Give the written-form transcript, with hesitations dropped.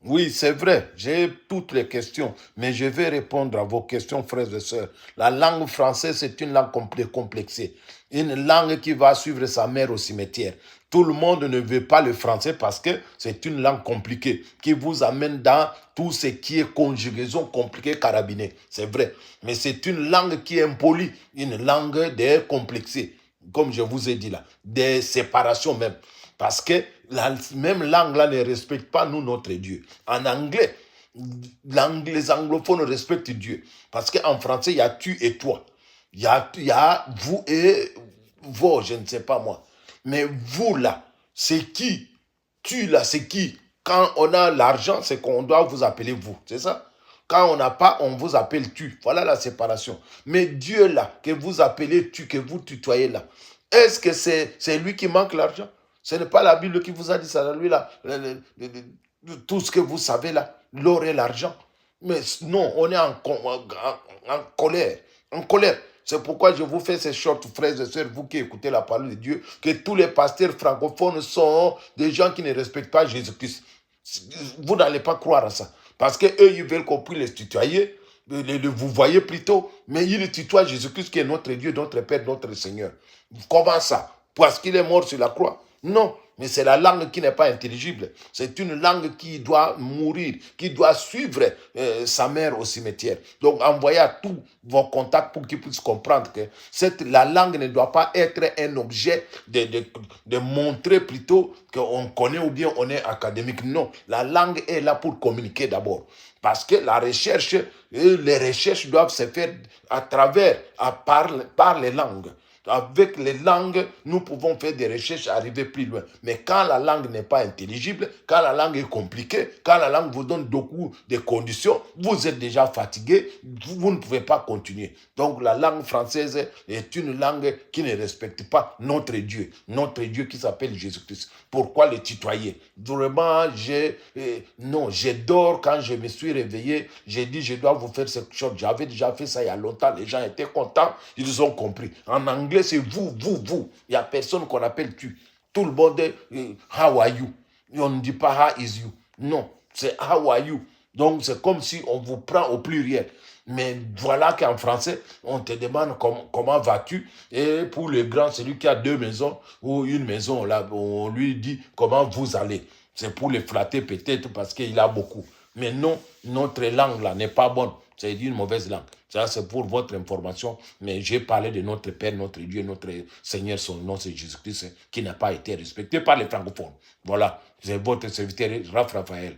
Oui, c'est vrai, j'ai toutes les questions, mais je vais répondre à vos questions, frères et sœurs. La langue française, c'est une langue complexée, une langue qui va suivre sa mère au cimetière. Tout le monde ne veut pas le français parce que c'est une langue compliquée qui vous amène dans tout ce qui est conjugaison compliquée, carabinée. C'est vrai, mais c'est une langue qui est impolie, une langue décomplexée, comme je vous ai dit là, des séparations même. Parce que la même langue-là ne respecte pas nous, notre Dieu. En anglais, les anglophones respectent Dieu. Parce qu'en français, il y a tu et toi. Il y a vous et vous, je ne sais pas moi. Mais vous là, c'est qui? Tu là, c'est qui? Quand on a l'argent, c'est qu'on doit vous appeler vous. C'est ça? Quand on n'a pas, on vous appelle tu. Voilà la séparation. Mais Dieu là, que vous appelez tu, que vous tutoyez là, est-ce que c'est lui qui manque l'argent? Ce n'est pas la Bible qui vous a dit ça, lui là. Tout ce que vous savez là, l'or et l'argent. Mais non, on est en colère. En colère. C'est pourquoi je vous fais ces shorts, frères et sœurs, vous qui écoutez la parole de Dieu, que tous les pasteurs francophones sont des gens qui ne respectent pas Jésus-Christ. Vous n'allez pas croire à ça. Parce qu'eux, ils veulent qu'on puisse les tutoyer, vous voyez plutôt, mais ils tutoient Jésus-Christ qui est notre Dieu, notre Père, notre Seigneur. Comment ça? Parce qu'il est mort sur la croix? Non, mais c'est la langue qui n'est pas intelligible. C'est une langue qui doit mourir, qui doit suivre sa mère au cimetière. Donc, envoyez à tous vos contacts pour qu'ils puissent comprendre que la langue ne doit pas être un objet de montrer plutôt qu'on connaît ou bien on est académique. Non, la langue est là pour communiquer d'abord. Parce que la recherche, les recherches doivent se faire à travers, par les langues. Avec les langues, nous pouvons faire des recherches, arriver plus loin. Mais quand la langue n'est pas intelligible, quand la langue est compliquée, quand la langue vous donne beaucoup de conditions, vous êtes déjà fatigué, vous ne pouvez pas continuer. Donc la langue française est une langue qui ne respecte pas notre Dieu qui s'appelle Jésus-Christ. Pourquoi le tutoyer? Vraiment, non, j'ai dors quand je me suis réveillé, j'ai dit je dois vous faire cette chose. J'avais déjà fait ça il y a longtemps, les gens étaient contents, ils ont compris. En anglais, c'est vous. Il n'y a personne qu'on appelle tu. Tout le monde est how are you? On ne dit pas how is you. Non, c'est how are you. Donc, c'est comme si on vous prend au pluriel. Mais voilà qu'en français, on te demande comment vas-tu. Et pour le grand, celui qui a deux maisons ou une maison, là, on lui dit comment vous allez. C'est pour le flatter peut-être parce qu'il a beaucoup. Mais non, notre langue là n'est pas bonne. C'est une mauvaise langue. Ça, c'est pour votre information. Mais j'ai parlé de notre Père, notre Dieu, notre Seigneur, son nom, c'est Jésus-Christ, qui n'a pas été respecté par les francophones. Voilà. C'est votre serviteur, Raphaël.